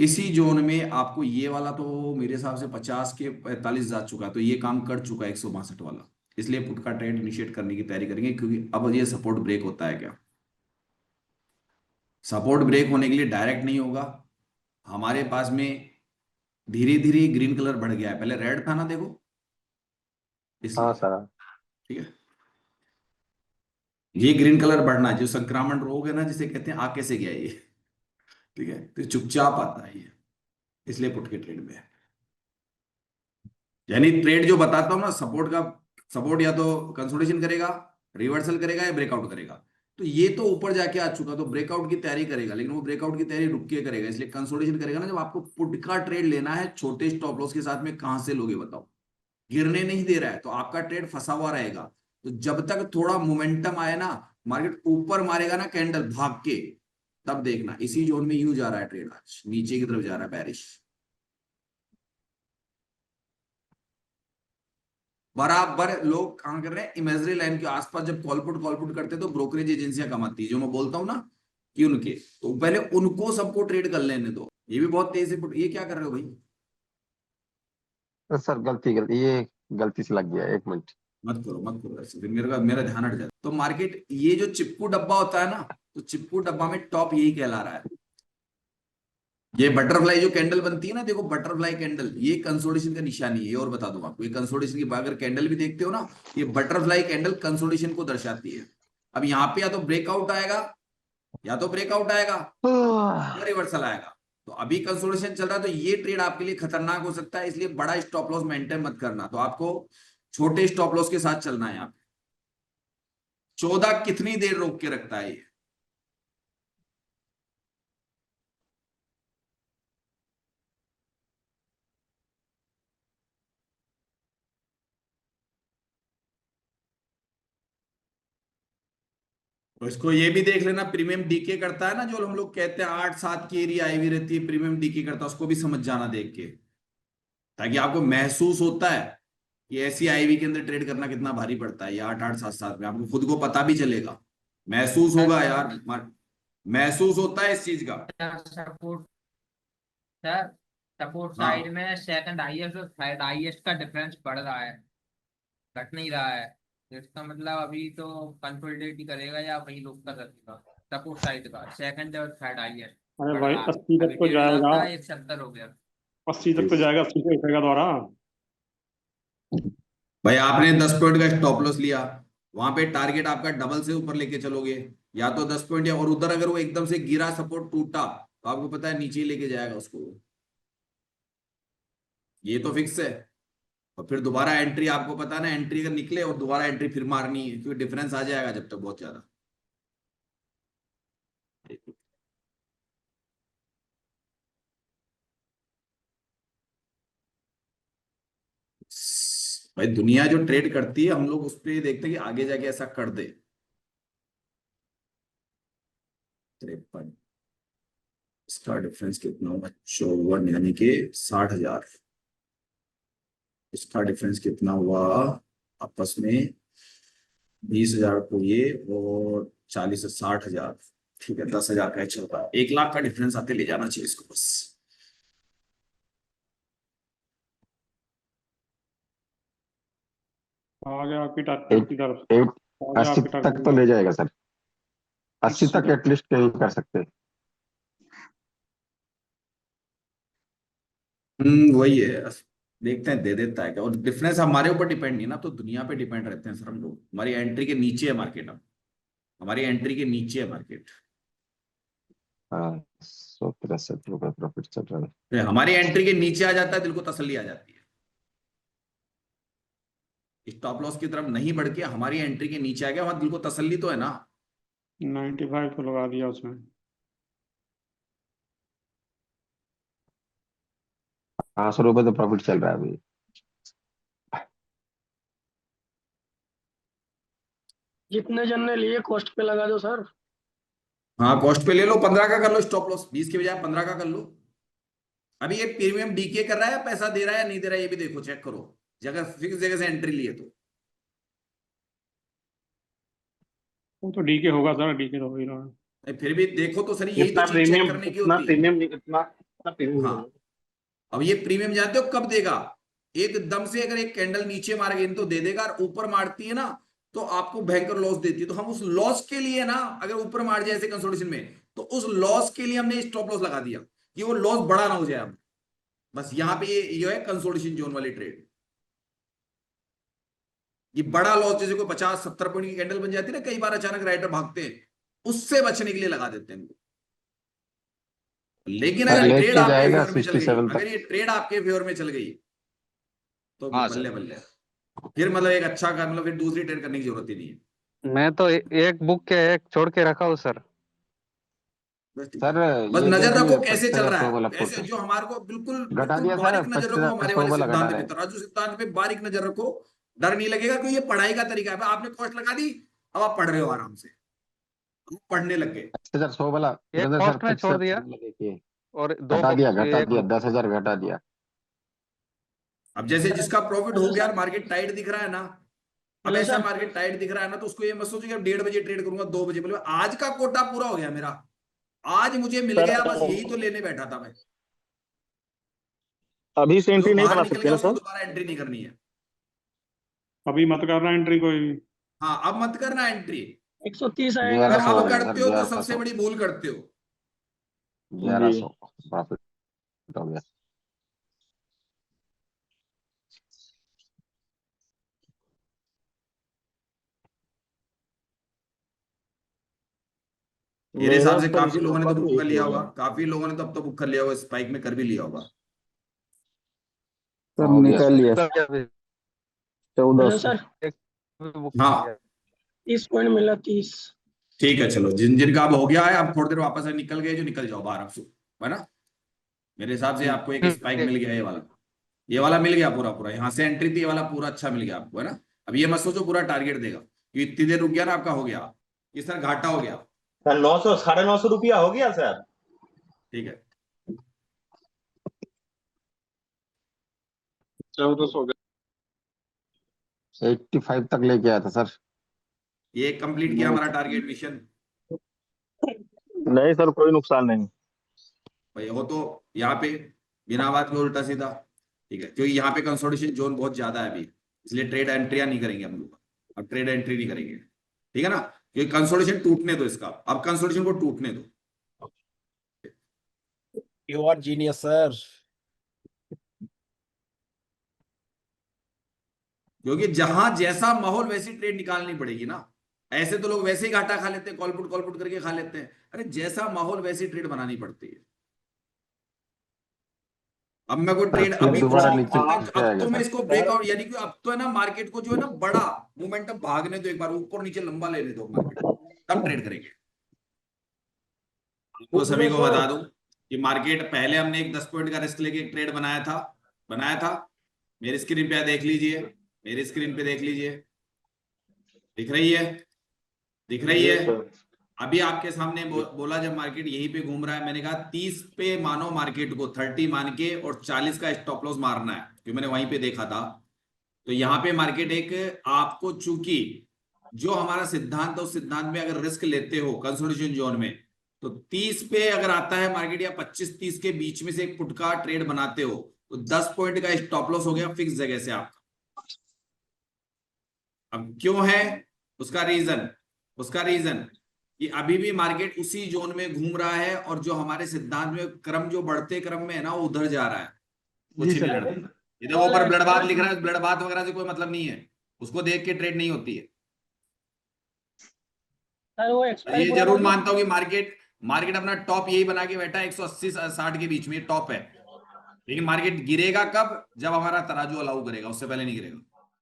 इसी जोन में आपको ये वाला तो मेरे हिसाब से 50 के 45 जा चुका है, तो ये काम कर चुका है 162 वाला। इसलिए पुट का ट्रेड इनिशिएट करने की तैयारी करेंगे, क्योंकि अब ये सपोर्ट ब्रेक होता है क्या। सपोर्ट ब्रेक होने के लिए डायरेक्ट नहीं होगा, हमारे पास में धीरे धीरे ग्रीन कलर बढ़ गया है, पहले रेड था ना देखो, हाँ इसलिए। सर। ठीक है, ये ग्रीन कलर बढ़ना जो संक्रामण रोग है ना, जिसे कहते हैं आके से गया ये। ठीक है, तो चुपचाप आता है ये, इसलिए पुट के ट्रेड में है। यानी ट्रेड जो बताता हूं ना, सपोर्ट का, सपोर्ट या तो कंसोलिडेशन करेगा, रिवर्सल करेगा या ब्रेकआउट करेगा। तो ये तो ऊपर जाके आ चुका, तो ब्रेकआउट की तैयारी करेगा, लेकिन वो ब्रेकआउट की तैयारी रुक के करेगा, इसलिए कंसोलिडेशन करेगा ना। जब आपको पुट का ट्रेड लेना है छोटे स्टॉप लॉस के साथ में, कहां से लोगे बताओ। गिरने नहीं दे रहा है तो आपका ट्रेड फंसा हुआ रहेगा। तो जब तक थोड़ा मोमेंटम आए ना, मार्केट ऊपर मारेगा ना कैंडल भाग के, तब देखना। इसी जोन में यूं जा रहा है ट्रेड, आज नीचे की तरफ जा रहा है बैरिश। बराबर लोग कहां कर रहे हैं, इमेजरी लाइन के आसपास जब कॉलपुट करते हैं तो ब्रोकरेज एजेंसियां कमाती है, जो मैं बोलता हूं ना कि उनके, तो पहले उनको सबको ट्रेड कर लेने दो। ये भी बहुत तेज से ये क्या कर रहे हो भाई। सर गलती गलती ये गलती से लग गया, 1 मिनट। मत करो ऐसे, फिर मेरा ध्यान हट जाता। तो मार्केट ये जो चिपकू डब्बा होता है ना, तो चिपकू डब्बा में टॉप यही कहला रहा है। ये बटरफ्लाई जो कैंडल बनती है ना, देखो बटरफ्लाई कैंडल, ये कंसोलिडेशन का निशानी है। ये और बता दूं आपको, ये कंसोलिडेशन की अगर कैंडल भी देखते हो ना, ये बटरफ्लाई कैंडल कंसोलिडेशन को दर्शाती है। अब यहाँ पे या तो ब्रेकआउट आएगा, या तो ब्रेकआउट आएगा या रिवर्सल आएगा। तो अभी कंसोलिडेशन चल रहा है, तो ये ट्रेड आपके लिए खतरनाक हो सकता है, इसलिए बड़ा स्टॉप लॉस मेंटेन मत करना। तो आपको छोटे स्टॉप लॉस के साथ चलना है। यहाँ पे 14 कितनी देर रोक के रखता है ये। तो इसको ये भी देख लेना, प्रीमियम डीके करता है ना, जो हम लोग कहते हैं 8-7 की एरिया आई हुई रहती है, प्रीमियम डीके करता है, उसको भी समझ जाना देख के, ताकि आपको महसूस होता है कि ऐसी आईवी के अंदर ट्रेड करना कितना भारी पड़ता है। ये 8-8 7-7 में आपको खुद को पता भी चलेगा, महसूस होगा सर यार। महसूस होता है इस चीज का। सपोर्ट, सर सपोर्ट साइड हाँ, में सेकंड हाईएस्ट और थर्ड हाईएस्ट का डिफरेंस बढ़ रहा है, घट नहीं रहा है। तो इसका मतलब अभी तो कंसोलिडेट ही करेगा या वही लोग कर रखेगा। सपोर्ट साइड का सेकंड और थर्ड हाईएस्ट अरे बढ़ भाई रहा है। 80 तक अभी तो 1.5 लाख जाएगा। था, 170 हो गया। 80 तक तो जाएगा, 80 से उठेगा दोबारा। भाई आपने 10 पॉइंट का स्टॉप लॉस लिया, वहां पे टारगेट आपका डबल से ऊपर लेके चलोगे, या तो 10 पॉइंट, या और उधर अगर वो एकदम से गिरा, सपोर्ट टूटा, तो आपको पता है नीचे ही लेके जाएगा उसको। ये तो फिक्स है। और फिर दोबारा एंट्री, आपको पता है ना, एंट्री अगर निकले और दोबारा एंट्री फिर मारनी है, क्योंकि डिफरेंस आ जाएगा जब तक बहुत ज्यादा। भाई दुनिया जो ट्रेड करती है, हम लोग उस पर देखते हैं कि आगे जाके ऐसा कर दे। 53, इसका डिफरेंस कितना हुआ, 54, यानी कि 60,000। इसका डिफरेंस कितना हुआ आपस में, 20,000 को ये, और 40 से 60,000। ठीक है, 10,000 का ही चल रहा है, 1 लाख का डिफरेंस आते ले जाना चाहिए इसको बस। आ गया आपकी टारगेट एट की तरफ। एट आ गया 80 आपकी टारगेट तक की तो ले तरफ। जाएगा सर। 80 80 तक तक। एटलीस्ट कहीं कर सकते हैं। वही है, देखते हैं दे देता है क्या। और डिफरेंस हमारे ऊपर डिपेंड नहीं ना, तो दुनिया पे डिपेंड रहते हैं सर हम लोग। हमारी एंट्री के नीचे है मार्केट अब, हमारी एंट्री के नीचे है मार्केट। हाँ, 163 रुपये प्रॉफिट चल रहा है। तो हमारी एंट्री के नीचे आ जाता है, दिल को तसल्ली आ जाती है। स्टॉप लॉस की तरफ नहीं बढ़ के हमारी एंट्री के नीचे आ गया, वहां दिल को तसल्ली तो है ना। 95 तो लगा दिया उसमें। 500 रुपये तो प्रॉफिट चल रहा है अभी। जितने जन ने लिए कॉस्ट पे लगा दो सर। हाँ, कॉस्ट पे ले लो, 15 का कर लो स्टॉप लॉस, 20 के बजाय 15 का कर लो। अभी ये प्रीमियम डीके कर रहा है, पैसा दे रहा है या नहीं दे रहा है, ये भी देखो, चेक करो, जगह फिक्स जगह से एंट्री लिए तो। वो तो डीके होगा सर, डीके तो हो ही रहा है। फिर भी देखो तो सही, यही तो इतना चीज चेक प्रीमियम करने की इतना होती है। प्रीमियम इतना हाँ, अब ये प्रीमियम जानते हो कब देगा? एकदम से अगर एक कैंडल नीचे मारेगी तो दे देगा, और ऊपर मारती है ना तो आपको भयंकर लॉस देती है। तो हम उस लॉस के लिए ना, अगर ऊपर मार जाए ऐसे कंसोलिडेशन में, तो उस लॉस के लिए हमने स्टॉप लॉस लगा दिया कि वो लॉस बड़ा ना हो जाए। अब बस यहाँ पे ये है कंसोलिडेशन जोन वाली ट्रेड। ये बड़ा लॉस जैसे कोई 50-70 पॉइंट की कैंडल बन जाती है ना, कई बार अचानक राइटर भागते हैं, उससे बचने के लिए लगा देते हैं। लेकिन सर अगर ट्रेड लेके आपके जाएगा फेवर में चल गई, 67 अगर तक। ये ट्रेड आपके फेवर में चल गई तो हाँ बल्ले सर। बल्ले, फिर मतलब एक अच्छा कर, मतलब फिर दूसरी ट्रेड करने की जरूरत ही नहीं है। मैं तो एक बुक के एक छोड़ के रखा हूँ सर। बस ठीक है। सर बस ये नजर देख रखो लीजिए कैसे 25 चल का रहा 100 है, वाला ऐसे पुट जो हमारे को बिल्कुल घटा बिल्कुल दिया बारीक सर, नजर 25 रखो का हमारे 100 वाले वाला घटा सिद्धांत रहे पे, हैं। तराजू सिद्धांत पे बारीक नजर रखो। डर नहीं लगेगा कि ये पढ़ाई का तरीका है। आपने कॉस्ट लगा दी, अब आप पढ़ रहे हो आराम से, आप पढ़ने लग गए। 25,000 100 वाला एक ब्रदर सर, कॉस्ट में छोड़ 25,000 दिया वाला देखिए, और दो घटा एक दिया बुक। 10,000 घटा दिया। अब जैसे जिसका प्रॉफिट हो गया, मार्केट टाइट दिख रहा है ना, अब हेलो ऐसा सर। मार्केट टाइट दिख रहा है ना, तो उसको ये मत सोचो कि अब 1:30 ट्रेड करूंगा, 2 बजे बोले आज का कोटा पूरा हो गया मेरा, आज मुझे मिल गया, बस यही तो लेने बैठा था मैं। अभी से जो एंट्री नहीं बाहर बना निकल सकते गया ना उसको सर? दोबारा एंट्री नहीं करनी है। अभी मत करना एंट्री कोई। हाँ, अब मत करना एंट्री। 130 आएगा अगर 1100 हो अब गया करते सर, हो तो 1100 सबसे बड़ी भूल करते हो। 1100 प्रॉफिट हो गया। मेरे हिसाब से सर काफी लोगों ने तो पर बुक भी कर एक ही लिया हो होगा, गया। काफी लोगों ने तो अब तो बुक कर लिया होगा, स्पाइक में कर भी लिया होगा। सर निकाल लिया हेलो 1400। सर। एक बुक हाँ 30 पॉइंट मिला, 30। ठीक है, चलो जिन जिनका अब हो गया है, अब थोड़ी देर वापस से निकल गए जो, निकल जाओ बाहर अब, है ना। मेरे हिसाब से आपको एक स्पाइक मिल गया, ये वाला मिल गया पूरा पूरा, यहाँ से एंट्री थी, ये वाला पूरा अच्छा मिल गया आपको, है ना। अब ये मत सोचो पूरा टारगेट देगा, कि इतनी देर रुक गया ना आपका, हो गया ये सर, घाटा हो गया। सर 900 950 रुपया हो गया सर। ठीक है, 1400 हो गया। 85 तक लेके आया था सर। ये कंप्लीट किया हमारा टारगेट मिशन। नहीं सर, कोई नुकसान नहीं। भाई हो तो यहाँ पे बिना बात के उल्टा सीधा, ठीक है, क्योंकि यहाँ पे कंसोलिडेशन जोन बहुत ज्यादा है अभी, इसलिए ट्रेड एंट्रियां नहीं करेंगे हम लोग, अब ट्रेड एंट्री नहीं करेंगे, ठीक है ना, क्योंकि कंसोलिडेशन टूटने दो इसका, अब कंसोलिडेशन को टूटने दो। You are genius sir. क्योंकि जहां जैसा माहौल वैसी ट्रेड निकालनी पड़ेगी ना, ऐसे तो लोग वैसे ही घाटा खा लेते हैं, कॉल पुट करके खा लेते हैं, अरे जैसा माहौल वैसी ट्रेड बनानी पड़ती है। अब मैं कोई ट्रेड फिर अभी दोबारा कुछ नीचे अब जाएगा तो मैं सर। इसको ब्रेकआउट, यानी कि अब तो है ना मार्केट को जो है ना बड़ा मोमेंटम भागने दो, एक बार ऊपर नीचे लंबा लेने दो मार्केट, तब ट्रेड करेंगे। तो सभी को बता दूं कि मार्केट पहले हमने एक 10 पॉइंट का रिस्क लेके एक ट्रेड बनाया था। मेरी स्क्रीन पे देख लीजिए, मेरी स्क्रीन पे देख लीजिए, दिख रही है, दिख रही है। अभी आपके सामने बोला जब मार्केट यहीं पे घूम रहा है, मैंने कहा 30 पे मानो मार्केट को, 30 मान के, और 40 का स्टॉप लॉस मारना है, क्योंकि मैंने वहीं पे देखा था। तो यहाँ पे मार्केट एक आपको, चूंकि जो हमारा सिद्धांत है उस सिद्धांत में अगर रिस्क लेते हो कंसोलिडेशन जोन में, तो 30 पे अगर आता है मार्केट, या 25-30 के बीच में से एक पुट का ट्रेड बनाते हो, तो 10 पॉइंट का स्टॉप लॉस हो गया फिक्स जगह से आपका। अब क्यों है उसका रीजन कि अभी भी मार्केट उसी जोन में घूम रहा है, और जो हमारे सिद्धांत में क्रम, जो बढ़ते क्रम में है ना, वो उधर जा रहा है, कुछ नहीं लड़ना। इधर ऊपर ब्लड बाथ लिख रहा है, ब्लड बाथ वगैरह से कोई मतलब नहीं है, उसको देख के ट्रेड नहीं होती है। सर वो एक्सपायर ये पूरा जरूर कर दो। मानता हूँ कि मार्केट अपना टॉप यही बना के बैठा है, 180-60 के बीच में टॉप है, लेकिन मार्केट गिरेगा कब? जब हमारा तराजू अलाउ करेगा, उससे पहले नहीं गिरेगा।